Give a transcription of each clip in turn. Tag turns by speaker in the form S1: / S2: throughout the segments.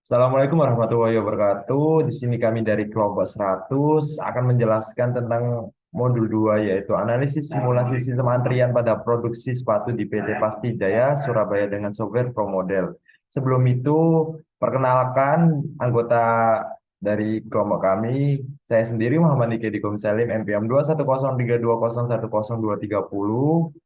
S1: Assalamualaikum warahmatullahi wabarakatuh. Di sini kami dari kelompok 100 akan menjelaskan tentang modul 2 yaitu analisis simulasi sistem antrian pada produksi sepatu di PT Pasti Jaya Surabaya dengan software ProModel. Sebelum itu, perkenalkan anggota dari kelompok kami. Saya sendiri Muhammad Niki Dikom Salim NPM 21032010230.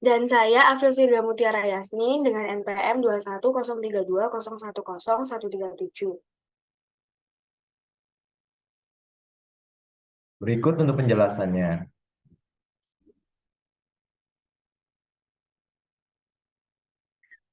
S2: Dan saya Afril Firda Mutiara Yasmin dengan NPM 21032010100137.
S1: Berikut untuk penjelasannya.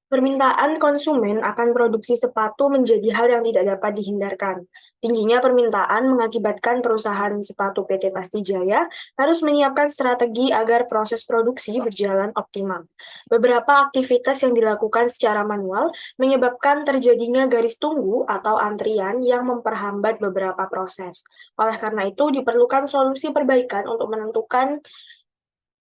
S2: Permintaan konsumen akan produksi sepatu menjadi hal yang tidak dapat dihindarkan. Tingginya permintaan mengakibatkan perusahaan sepatu PT Pasti Jaya harus menyiapkan strategi agar proses produksi berjalan optimal. Beberapa aktivitas yang dilakukan secara manual menyebabkan terjadinya garis tunggu atau antrian yang memperhambat beberapa proses. Oleh karena itu, diperlukan solusi perbaikan untuk menentukan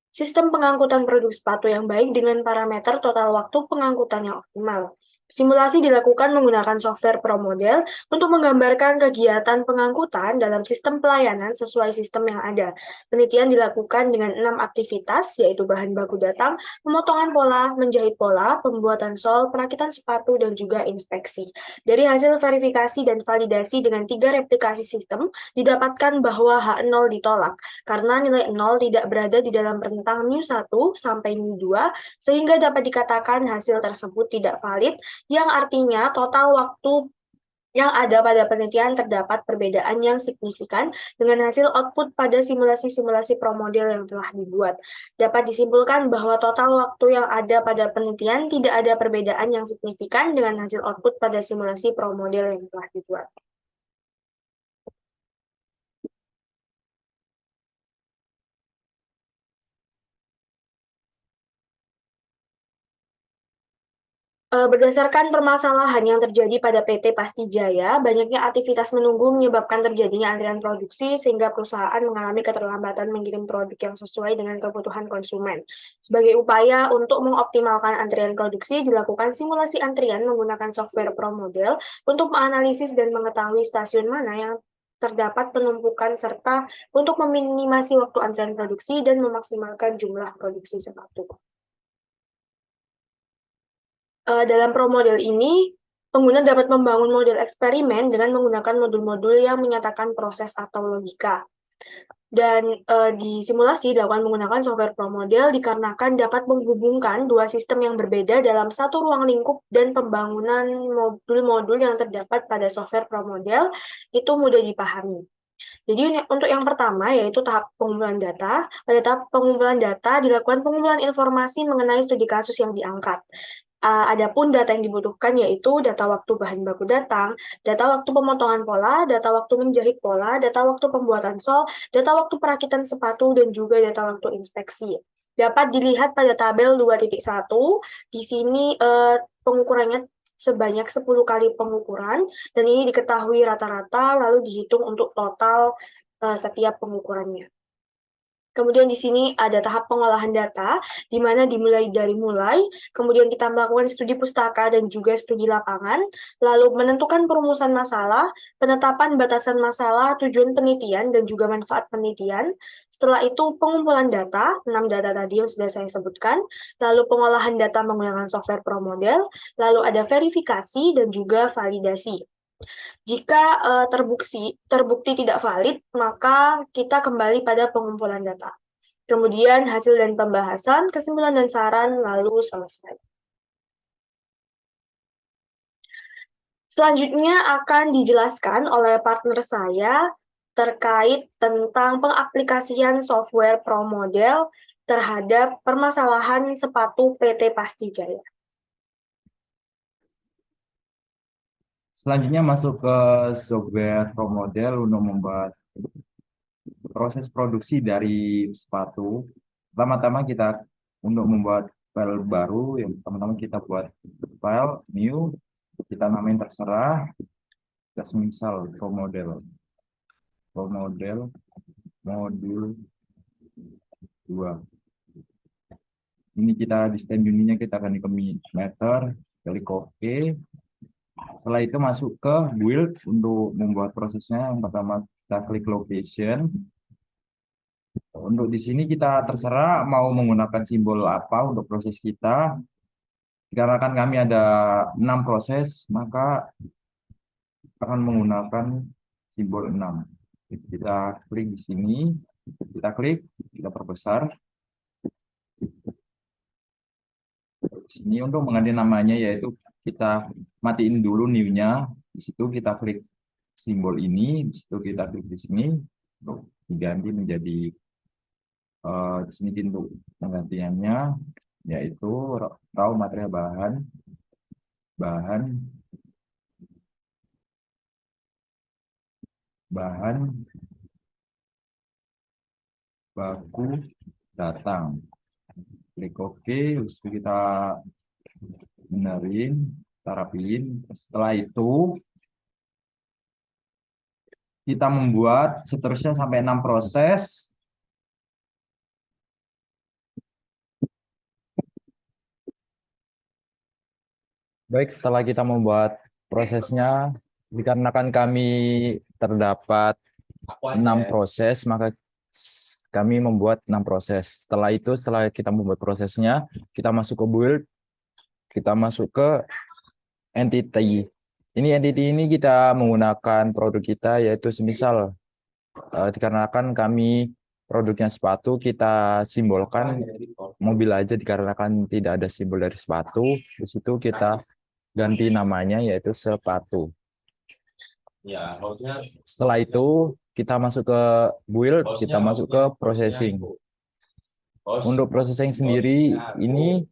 S2: sistem pengangkutan produk sepatu yang baik dengan parameter total waktu pengangkutan yang optimal. Simulasi dilakukan menggunakan software ProModel untuk menggambarkan kegiatan pengangkutan dalam sistem pelayanan sesuai sistem yang ada. Penelitian dilakukan dengan 6 aktivitas, yaitu bahan baku datang, pemotongan pola, menjahit pola, pembuatan sol, perakitan sepatu, dan juga inspeksi. Dari hasil verifikasi dan validasi dengan 3 replikasi sistem, didapatkan bahwa H0 ditolak karena nilai 0 tidak berada di dalam rentang mu1 sampai mu2, sehingga dapat dikatakan hasil tersebut tidak valid, yang artinya total waktu yang ada pada penelitian terdapat perbedaan yang signifikan dengan hasil output pada simulasi-simulasi ProModel yang telah dibuat. Dapat disimpulkan bahwa total waktu yang ada pada penelitian tidak ada perbedaan yang signifikan dengan hasil output pada simulasi ProModel yang telah dibuat. Berdasarkan permasalahan yang terjadi pada PT Pasti Jaya, banyaknya aktivitas menunggu menyebabkan terjadinya antrian produksi sehingga perusahaan mengalami keterlambatan mengirim produk yang sesuai dengan kebutuhan konsumen. Sebagai upaya untuk mengoptimalkan antrian produksi, dilakukan simulasi antrian menggunakan software ProModel untuk menganalisis dan mengetahui stasiun mana yang terdapat penumpukan serta untuk meminimasi waktu antrian produksi dan memaksimalkan jumlah produksi sepatu. Dalam ProModel ini, pengguna dapat membangun model eksperimen dengan menggunakan modul-modul yang menyatakan proses atau logika. Dan di simulasi dilakukan menggunakan software ProModel dikarenakan dapat menghubungkan dua sistem yang berbeda dalam satu ruang lingkup, dan pembangunan modul-modul yang terdapat pada software ProModel itu mudah dipahami. Jadi untuk yang pertama yaitu tahap pengumpulan data. Pada tahap pengumpulan data dilakukan pengumpulan informasi mengenai studi kasus yang diangkat. Adapun data yang dibutuhkan yaitu data waktu bahan baku datang, data waktu pemotongan pola, data waktu menjahit pola, data waktu pembuatan sol, data waktu perakitan sepatu, dan juga data waktu inspeksi. Dapat dilihat pada tabel 2.1. Di sini pengukurannya sebanyak 10 kali pengukuran, dan ini diketahui rata-rata lalu dihitung untuk total setiap pengukurannya. Kemudian di sini ada tahap pengolahan data, di mana dimulai dari mulai, kemudian kita melakukan studi pustaka dan juga studi lapangan, lalu menentukan perumusan masalah, penetapan batasan masalah, tujuan penelitian, dan juga manfaat penelitian. Setelah itu pengumpulan data, 6 data tadi yang sudah saya sebutkan, lalu pengolahan data menggunakan software ProModel, lalu ada verifikasi dan juga validasi. Jika terbukti tidak valid, maka kita kembali pada pengumpulan data. Kemudian hasil dan pembahasan, kesimpulan dan saran, lalu selesai. Selanjutnya akan dijelaskan oleh partner saya terkait tentang pengaplikasian software ProModel terhadap permasalahan sepatu PT Pasti Jaya.
S1: Selanjutnya masuk ke software ProModel untuk membuat proses produksi dari sepatu. Pertama-tama kita untuk membuat file baru, yang pertama-tama kita buat file new, kita namain terserah, kita misal ProModel modul 2. Ini kita di stand unitnya kita akan di meter, klik OK. Setelah itu masuk ke build untuk membuat prosesnya. Yang pertama kita klik location. Untuk di sini kita terserah mau menggunakan simbol apa untuk proses kita. Dikarenakan kami ada 6 proses, maka akan menggunakan simbol 6. Kita klik di sini, kita klik, kita perbesar. Di sini untuk mengganti namanya yaitu kita matiin dulu new-nya. Di situ kita klik simbol ini, di situ kita klik di sini untuk diganti menjadi di sini untuk penggantiannya yaitu raw material bahan bahan bahan baku datang. Klik OK, terus kita benerin, kita rapiin. Setelah itu kita membuat seterusnya sampai 6 proses. Baik, setelah kita membuat prosesnya, dikarenakan kami terdapat 6 proses, maka kami membuat 6 proses. Setelah itu, setelah kita membuat prosesnya, kita masuk ke build, kita masuk ke entity. Ini entity ini kita menggunakan produk kita, yaitu semisal dikarenakan kami produknya sepatu, kita simbolkan mobil aja dikarenakan tidak ada simbol dari sepatu. Di situ kita ganti namanya yaitu sepatu. Setelah itu kita masuk ke build, kita masuk ke processing. Untuk processing sendiri ini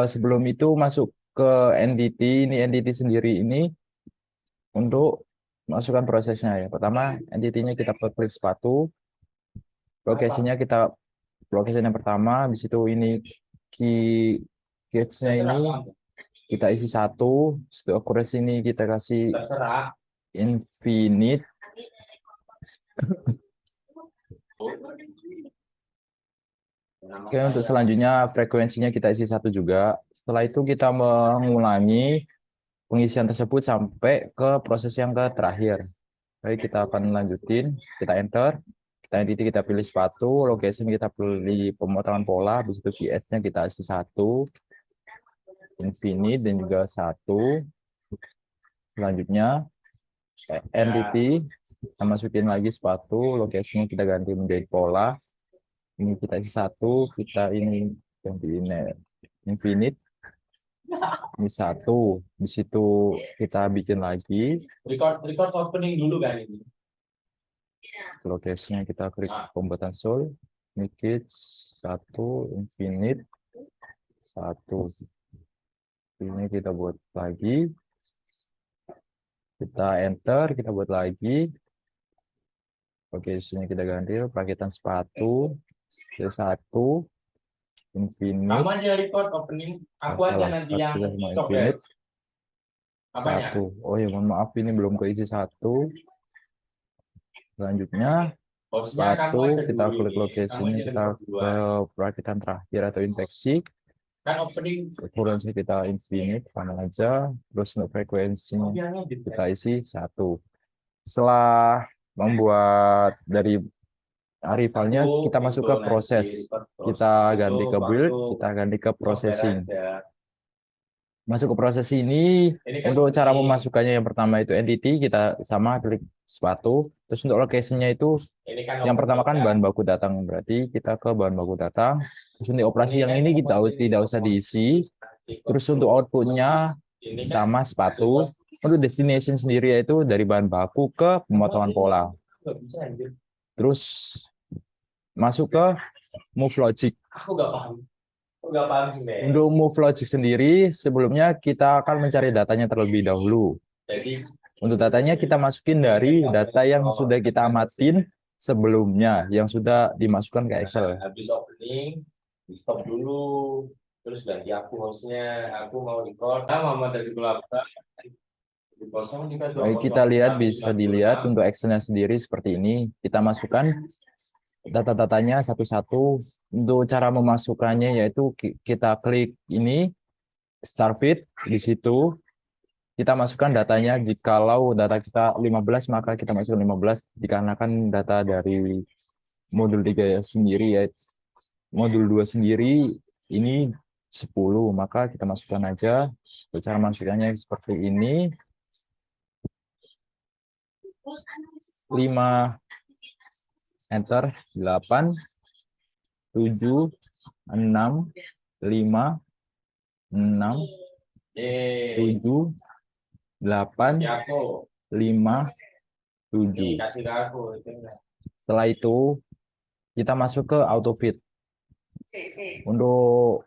S1: sebelum itu masuk ke entity, ini entity sendiri ini untuk masukkan prosesnya ya. Pertama entity-nya kita klik sepatu, lokasinya kita location yang pertama, di situ ini key gauge-nya ini kita isi 1, situ accuracy ini kita kasih infinite. Oke, untuk selanjutnya frekuensinya kita isi 1 juga. Setelah itu kita mengulangi pengisian tersebut sampai ke proses yang terakhir. Baik, kita akan lanjutin, kita enter, kita entity kita pilih sepatu, location kita pilih pemotongan pola, habis itu PS-nya kita isi 1, infinite dan juga 1. Selanjutnya entity kita masukin lagi sepatu, lokasinya kita ganti menjadi pola. Ini kita isi 1, kita ini ganti ini infinite. Ini 1, di situ kita bikin lagi.
S3: Record opening dulu kan ini.
S1: Lokasinya kita klik pembuatan soul, make it 1, infinite 1. Ini kita buat lagi, kita enter, kita buat lagi. Lokasinya kita ganti perakitan sepatu, 1, infinite.
S3: Kamu aja record opening, aku aja nanti yang stop ya.
S1: infinite 1. Oh ya, mohon maaf ini belum keisi 1. Selanjutnya sepatu, kita klik lokasinya, kita ke perakitan terakhir atau infeksi.
S3: Kan opening
S1: Frekuensi kita infinite, mana aja. Terus untuk frekuensinya kita isi 1. Setelah membuat dari rivalnya, kita masuk ke proses. Kita ganti ke build, kita ganti ke processing. Masuk ke proses ini, untuk cara memasukkannya yang pertama itu entity, kita sama klik sepatu. Terus untuk location-nya itu yang pertama kan bahan baku datang, berarti kita ke bahan baku datang. Terus untuk operasi yang ini kita tidak usah diisi. Terus untuk output-nya sama sepatu. Untuk destination sendiri yaitu dari bahan baku ke pemotongan pola. Terus masuk ke move logic.
S3: aku nggak paham. Nggak paham sih, Mbak.
S1: Untuk move logic sendiri, sebelumnya kita akan mencari datanya terlebih dahulu.
S3: Jadi
S1: Untuk datanya kita masukin dari data yang sudah kita amatin sebelumnya, yang sudah dimasukkan ke Excel.
S3: habis opening, di stop dulu, terus ganti aku hostnya, aku mau record, mama dari sekolah apa? Dikosong juga
S1: Baik, kita lihat, bisa dilihat untuk Excel-nya sendiri seperti ini. Kita masukkan
S4: data-datanya satu-satu. Untuk cara memasukkannya yaitu kita klik ini start feed, di situ kita masukkan datanya. Jikalau data kita 15, maka kita masukkan 15 dikarenakan data dari modul 3 sendiri, yaitu modul 2 sendiri ini 10, maka kita masukkan aja. Cara masukkannya seperti ini. 5 enter, 8 7 6 5 6
S3: Eh,
S4: 7 8
S3: ya aku.
S4: 5
S3: Nih,
S4: 7.
S3: kasih ke aku. Itu enggak.
S4: Setelah itu kita masuk ke auto fit. Untuk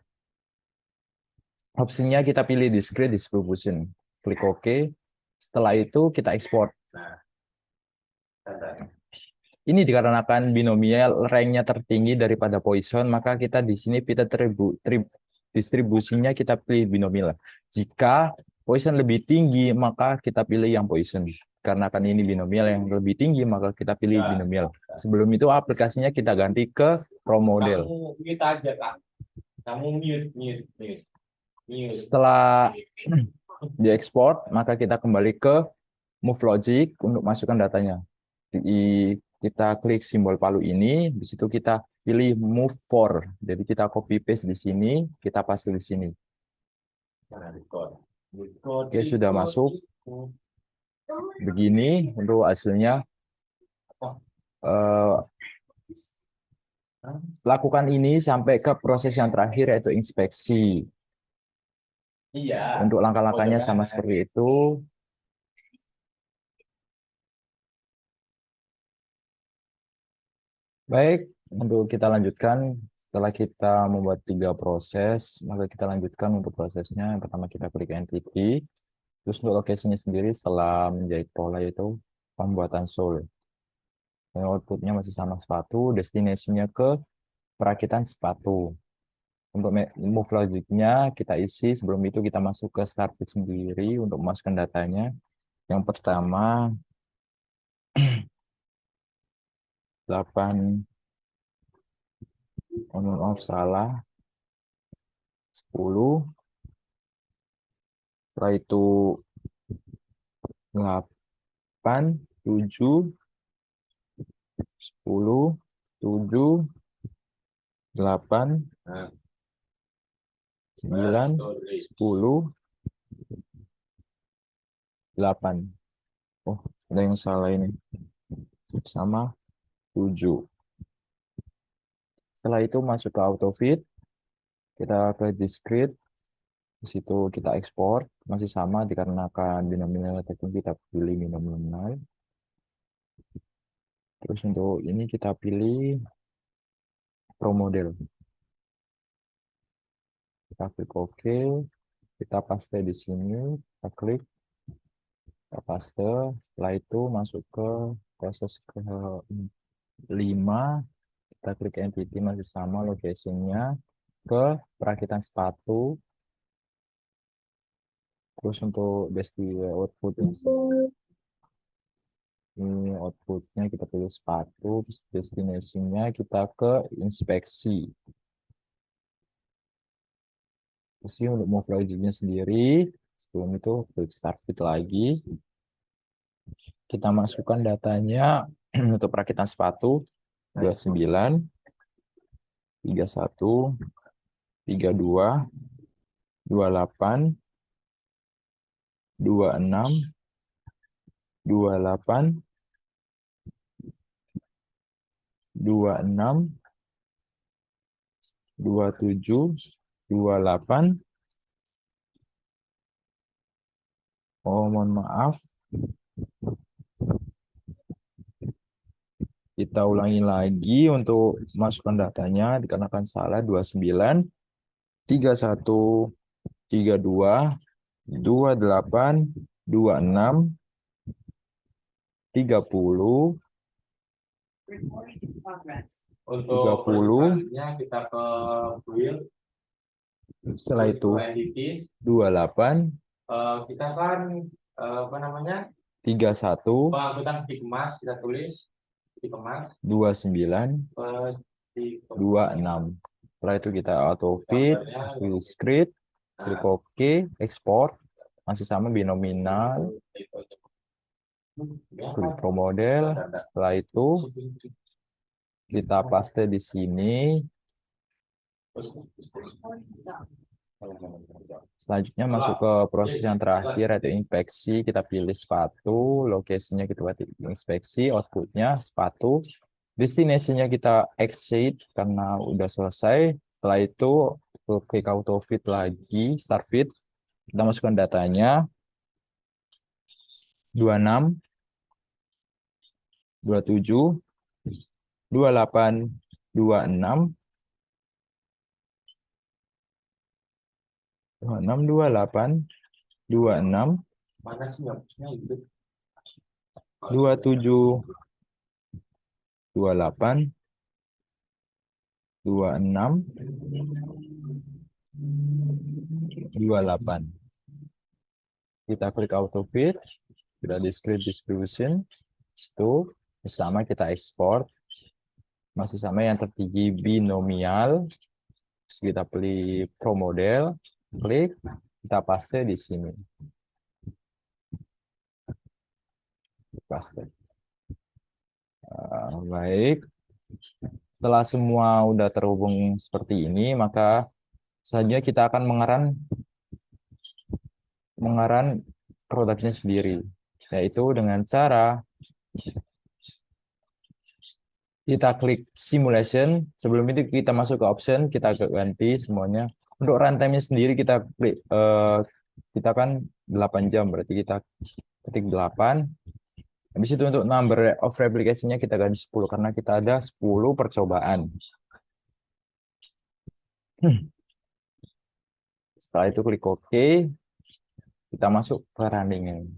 S4: opsinya kita pilih discrete distribution. Klik OK. Setelah itu kita ekspor.
S3: Nah, tanda.
S4: Ini dikarenakan binomial ranknya tertinggi daripada Poisson, maka kita di sini kita distribusinya kita pilih binomial. Jika Poisson lebih tinggi, maka kita pilih yang Poisson. Karena kan ini binomial yang lebih tinggi, maka kita pilih
S3: Ya.
S4: binomial. Sebelum itu aplikasinya kita ganti ke raw model.
S3: Kamu mute aja, Kak. Kamu mute.
S4: Setelah diekspor, maka kita kembali ke Move Logic untuk masukkan datanya. Kita klik simbol palu ini, di situ kita pilih Move For. Jadi kita copy paste di sini, kita paste di sini.
S3: Nah, record.
S4: Oke, sudah masuk. Begini untuk hasilnya. Lakukan ini sampai ke proses yang terakhir, yaitu inspeksi.
S3: Iya.
S4: Untuk langkah-langkahnya
S3: Oh,
S4: sama
S3: jangan.
S4: seperti itu. Baik, untuk kita lanjutkan. Setelah kita membuat 3 proses, maka kita lanjutkan untuk prosesnya. Yang pertama kita klik entity. Terus untuk lokasinya sendiri setelah menjahit pola itu pembuatan sole. Dan outputnya masih sama sepatu, destinasinya ke perakitan sepatu. Untuk move logicnya kita isi, sebelum itu kita masuk ke start feed sendiri untuk memasukkan datanya. Yang pertama 8 on off salah 10. Setelah itu 8 7 10 7 8
S3: Nah,
S4: 9 10 8. Oh, ada yang salah ini. Sama 7. Setelah itu masuk ke auto fit. Kita ke discrete. Di situ kita ekspor. Masih sama dikarenakan binomial tertentu kita pilih binomial. Terus untuk ini kita pilih pro model. Kita klik OK. Kita paste di sini. Kita klik. Kita paste. Setelah itu masuk ke proses ke 5. Kita klik entity, masih sama location-nya ke perakitan sepatu. Terus untuk output ini outputnya kita pilih sepatu, destinasinya kita ke inspeksi. Terus untuk move logic-nya sendiri, sebelum itu klik start feed lagi. Kita masukkan datanya untuk perakitan sepatu 29 31 32 28 26 28 26 27 28. Oh, mohon maaf. Kita ulangi lagi untuk masukkan datanya dikarenakan salah 29 31 32 28 26 30
S3: Untuk
S4: 30.
S3: selanjutnya kita ke build.
S4: Setelah itu
S3: entities.
S4: 28
S3: Kita kan apa namanya?
S4: 31
S3: Pengangkutan dikemas kita tulis dikemas,
S4: 29,
S3: dikemas.
S4: 26. Setelah itu kita auto fit, script, klik OK, export, masih sama binominal, klik pro model. Setelah itu kita paste di sini. Selanjutnya masuk ke proses yang terakhir, yaitu inspeksi. Kita pilih sepatu, lokasinya kita buat inspeksi, outputnya sepatu. Destinasinya kita exit karena udah selesai. Setelah itu klik auto fit lagi, start fit. Kita masukkan datanya 26, 27, 28, 26, 26, 28, 26,
S3: Mana sih hapusnya itu?
S4: 27, 28, 26, 28. Kita klik auto fit, kita discrete distribution, itu sama kita export, masih sama yang tertinggi binomial. Kita pilih pro model, klik, kita paste di sini. Paste. Baik. Setelah semua udah terhubung seperti ini, maka selanjutnya kita akan mengaran produknya sendiri, yaitu dengan cara kita klik simulation. Sebelum itu kita masuk ke option, kita ganti semuanya. Untuk runtime-nya sendiri kita klik, kita kan 8 jam, berarti kita ketik 8. Habis itu untuk number of replication-nya kita ganti 10 karena kita ada 10 percobaan. Setelah itu klik OK. Kita masuk ke running.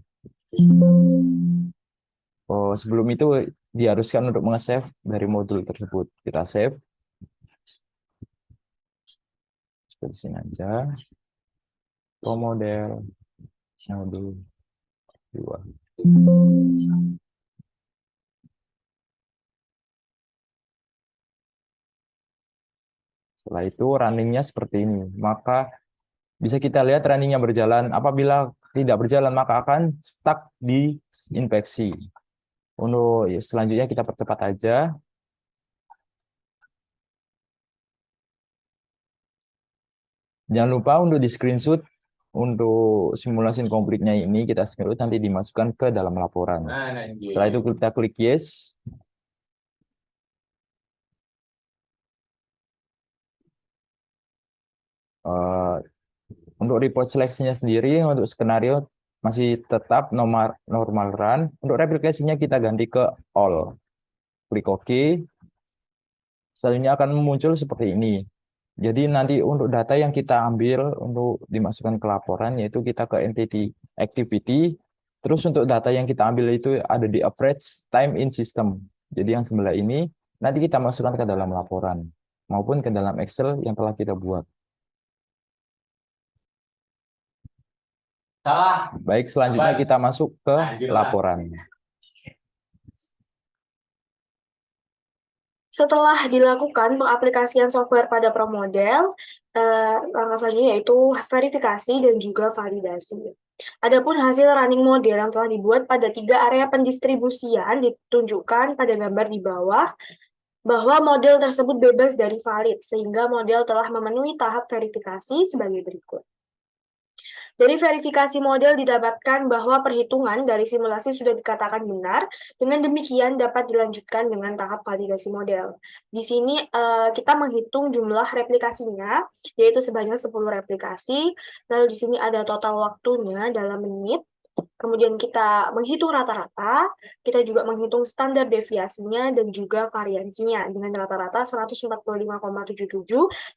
S4: Oh, sebelum itu diharuskan untuk nge-save dari modul tersebut. Kita save. Seperti sini aja. Pro model. Modul 2. Setelah itu runningnya seperti ini. Maka bisa kita lihat runningnya berjalan. Apabila tidak berjalan, maka akan stuck di inspeksi. Untuk selanjutnya kita percepat aja. Jangan lupa untuk di screenshot untuk simulasi komplitnya ini kita screenshot nanti dimasukkan ke dalam laporan. Setelah itu kita klik yes. Untuk report seleksinya sendiri untuk skenario masih tetap normal run. Untuk replikasinya kita ganti ke all. Klik OK. Selanjutnya akan muncul seperti ini. Jadi nanti untuk data yang kita ambil untuk dimasukkan ke laporan, yaitu kita ke entity activity. Terus untuk data yang kita ambil itu ada di average time in system. Jadi yang sebelah ini nanti kita masukkan ke dalam laporan maupun ke dalam Excel yang telah kita buat.
S3: Salah.
S4: Baik, selanjutnya kita masuk ke laporan.
S2: Setelah dilakukan pengaplikasian software pada ProModel, langkah selanjutnya yaitu verifikasi dan juga validasi. Adapun hasil running model yang telah dibuat pada 3 area pendistribusian ditunjukkan pada gambar di bawah, bahwa model tersebut bebas dari valid, sehingga model telah memenuhi tahap verifikasi sebagai berikut. Dari verifikasi model didapatkan bahwa perhitungan dari simulasi sudah dikatakan benar, dengan demikian dapat dilanjutkan dengan tahap validasi model. Di sini kita menghitung jumlah replikasinya, yaitu sebanyak 10 replikasi, lalu di sini ada total waktunya dalam menit, kemudian kita menghitung rata-rata, kita juga menghitung standar deviasinya dan juga variansinya dengan rata-rata 145,77,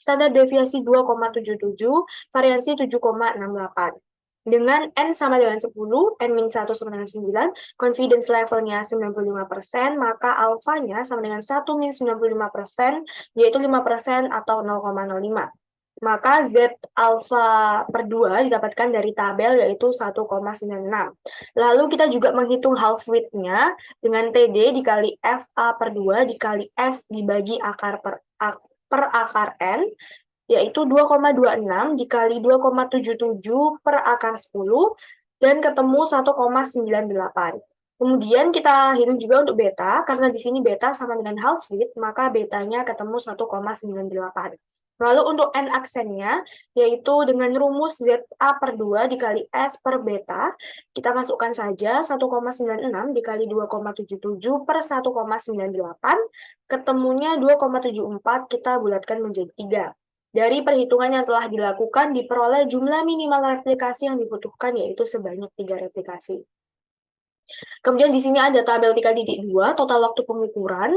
S2: standar deviasi 2,77, variansi 7,68. Dengan N sama dengan 10, N-1 sama dengan 9, confidence levelnya 95%, maka alfanya sama dengan 1-95%, yaitu 5% atau 0,05. Maka Z alfa per 2 didapatkan dari tabel yaitu 1,96. Lalu kita juga menghitung half width-nya dengan TD dikali FA per 2 dikali S dibagi akar per akar N, yaitu 2,26 dikali 2,77 per akar 10, dan ketemu 1,98. Kemudian kita hitung juga untuk beta, karena di sini beta sama dengan half width, maka betanya ketemu 1,98. Lalu untuk N aksennya, yaitu dengan rumus ZA per 2 dikali S per beta, kita masukkan saja 1,96 dikali 2,77 per 1,98, ketemunya 2,74, kita bulatkan menjadi 3. Dari perhitungan yang telah dilakukan, diperoleh jumlah minimal replikasi yang dibutuhkan, yaitu sebanyak 3 replikasi. Kemudian di sini ada tabel 3.2, total waktu pengukuran.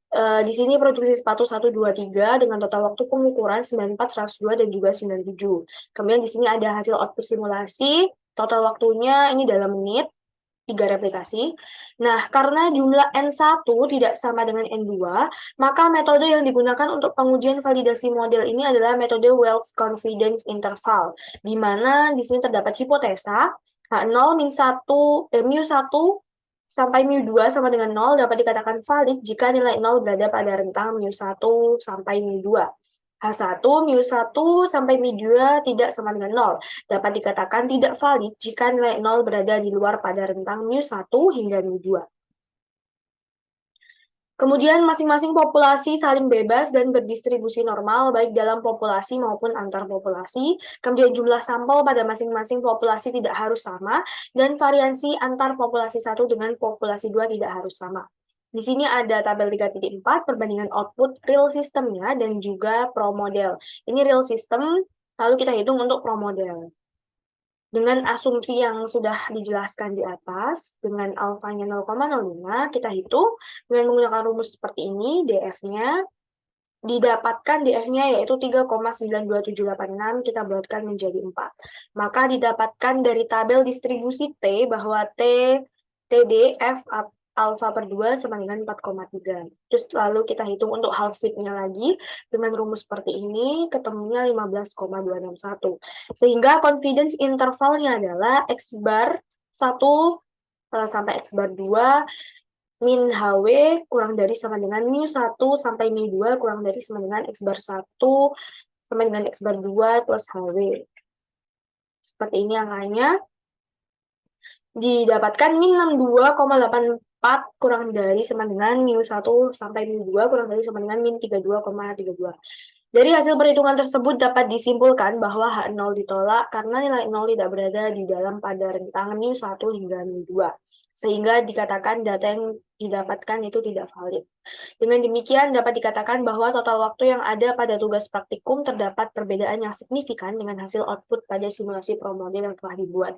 S2: Di sini produksi sepatu 1, 2, 3 dengan total waktu pengukuran 94, 102, dan juga 97. Kemudian di sini ada hasil output simulasi, total waktunya ini dalam menit, 3 replikasi. Nah, karena jumlah N1 tidak sama dengan N2, maka metode yang digunakan untuk pengujian validasi model ini adalah metode Welch Confidence Interval, di mana di sini terdapat hipotesa H0 min 1, mu1 sampai mu2 sama dengan 0 dapat dikatakan valid jika nilai 0 berada pada rentang mu1 sampai mu2. H1, mu1 sampai mu2 tidak sama dengan 0. Dapat dikatakan tidak valid jika nilai 0 berada di luar pada rentang mu1 hingga mu2. Kemudian masing-masing populasi saling bebas dan berdistribusi normal baik dalam populasi maupun antar populasi. Kemudian jumlah sampel pada masing-masing populasi tidak harus sama dan variansi antar populasi 1 dengan populasi 2 tidak harus sama. Di sini ada tabel 3.4 perbandingan output real system-nya dan juga pro model. Ini real system, lalu kita hitung untuk pro model. Dengan asumsi yang sudah dijelaskan di atas, dengan alfanya 0,05, kita hitung dengan menggunakan rumus seperti ini, DF-nya, didapatkan DF-nya yaitu 3,92786, kita bulatkan menjadi 4. Maka didapatkan dari tabel distribusi T bahwa TD F alfa per 2 sama dengan 4,3. Terus lalu kita hitung untuk half width-nya lagi, dengan rumus seperti ini, ketemunya 15,261. Sehingga confidence intervalnya adalah X bar 1 sampai X bar 2 min HW kurang dari sama dengan mu1 sampai mu2 kurang dari sama dengan X bar 1 sama dengan X bar 2 plus HW. Seperti ini angkanya. Didapatkan min 62,84 kurang dari sama dengan mu1 sampai mu2 kurang dari sama dengan min 32,32. Dari hasil perhitungan tersebut dapat disimpulkan bahwa H0 ditolak karena nilai 0 tidak berada di dalam pada rentang mu1 hingga mu2. Sehingga dikatakan data yang didapatkan itu tidak valid. Dengan demikian dapat dikatakan bahwa total waktu yang ada pada tugas praktikum terdapat perbedaan yang signifikan dengan hasil output pada simulasi pro model yang telah dibuat.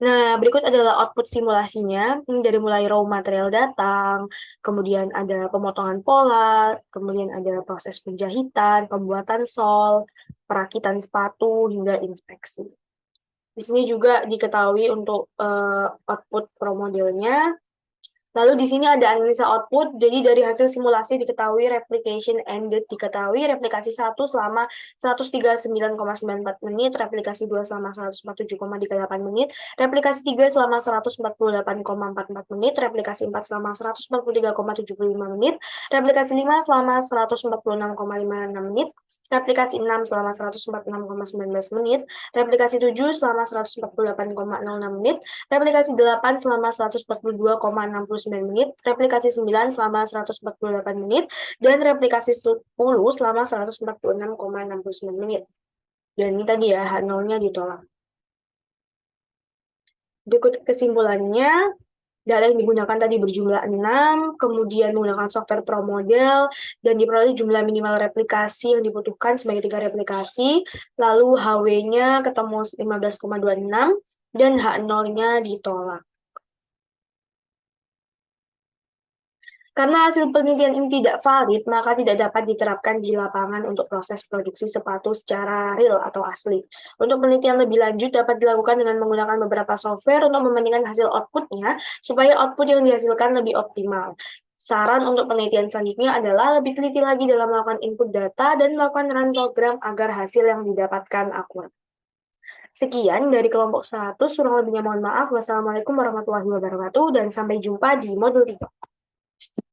S2: Nah, berikut adalah output simulasinya. Ini dari mulai raw material datang, kemudian ada pemotongan pola, kemudian ada proses penjahitan, pembuatan sol, perakitan sepatu, hingga inspeksi. Di sini juga diketahui untuk output pro modelnya. Lalu di sini ada analisa output, jadi dari hasil simulasi diketahui replication ended, diketahui replikasi 1 selama 139,94 menit, replikasi 2 selama 147,38 menit, replikasi 3 selama 148,44 menit, replikasi 4 selama 143,75 menit, replikasi 5 selama 146,56 menit, replikasi 6 selama 146,19 menit, replikasi 7 selama 148,06 menit, replikasi 8 selama 142,69 menit, replikasi 9 selama 148 menit, dan replikasi 10 selama 146,69 menit. Dan ini tadi ya, H0-nya ditolak. Berikut kesimpulannya, data yang digunakan tadi berjumlah 6, kemudian menggunakan software pro model, dan diperoleh jumlah minimal replikasi yang dibutuhkan sebagai 3 replikasi, lalu HW-nya ketemu 15,26, dan H0-nya ditolak. Karena hasil penelitian ini tidak valid, maka tidak dapat diterapkan di lapangan untuk proses produksi sepatu secara real atau asli. Untuk penelitian lebih lanjut dapat dilakukan dengan menggunakan beberapa software untuk membandingkan hasil output-nya, supaya output yang dihasilkan lebih optimal. Saran untuk penelitian selanjutnya adalah lebih teliti lagi dalam melakukan input data dan melakukan run program agar hasil yang didapatkan akurat. Sekian dari kelompok 100, kurang lebihnya mohon maaf. Wassalamualaikum warahmatullahi wabarakatuh, dan sampai jumpa di modul 3.